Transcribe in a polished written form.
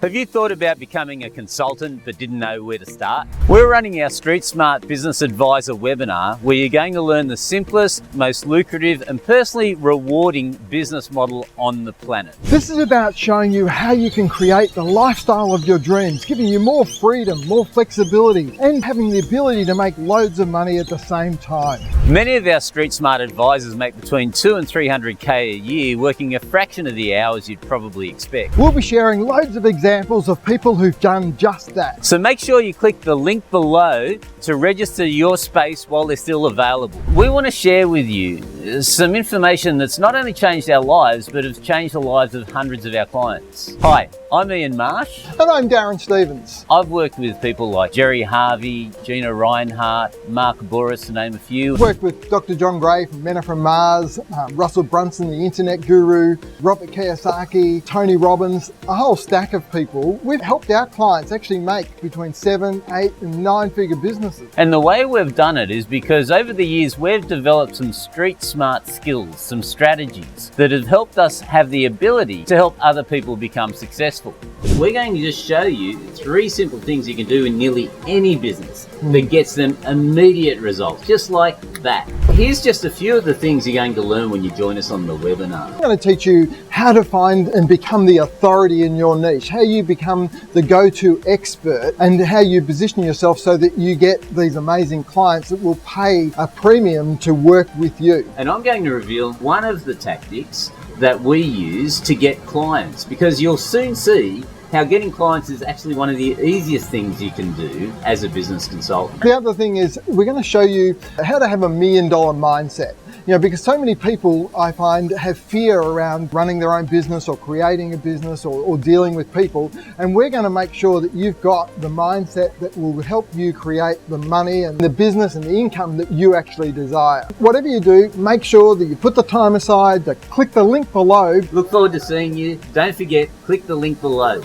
Have you thought about becoming a consultant but didn't know where to start? We're running our Street Smart Business Advisor webinar where you're going to learn the simplest, most lucrative and personally rewarding business model on the planet. This is about showing you how you can create the lifestyle of your dreams, giving you more freedom, more flexibility and having the ability to make loads of money at the same time. Many of our Street Smart advisors make between 200 and 300k a year working a fraction of the hours you'd probably expect. We'll be sharing loads of examples of people who've done just that. So make sure you click the link below to register your space while they're still available. We want to share with you some information that's not only changed our lives, but has changed the lives of hundreds of our clients. Hi, I'm Ian Marsh. And I'm Darren Stevens. I've worked with people like Jerry Harvey, Gina Reinhart, Mark Bouris, to name a few. Worked with Dr. John Gray from Men Are From Mars, Russell Brunson, the internet guru, Robert Kiyosaki, Tony Robbins, a whole stack of people. We've helped our clients actually make between 7, 8 and 9-figure businesses. And the way we've done it is because over the years we've developed some street smart skills, some strategies that have helped us have the ability to help other people become successful. We're going to just show you 3 simple things you can do in nearly any business that gets them immediate results, just like that. Here's just a few of the things you're going to learn when you join us on the webinar. I'm going to teach you how to find and become the authority in your niche, how you become the go-to expert and how you position yourself so that you get these amazing clients that will pay a premium to work with you. And I'm going to reveal one of the tactics that we use to get clients, because you'll soon see how getting clients is actually one of the easiest things you can do as a business consultant. The other thing is we're going to show you how to have $1 million mindset. Because so many people, I find, have fear around running their own business or creating a business or dealing with people. And we're going to make sure that you've got the mindset that will help you create the money and the business and the income that you actually desire. Whatever you do, make sure that you put the time aside, to click the link below. Look forward to seeing you. Don't forget, click the link below.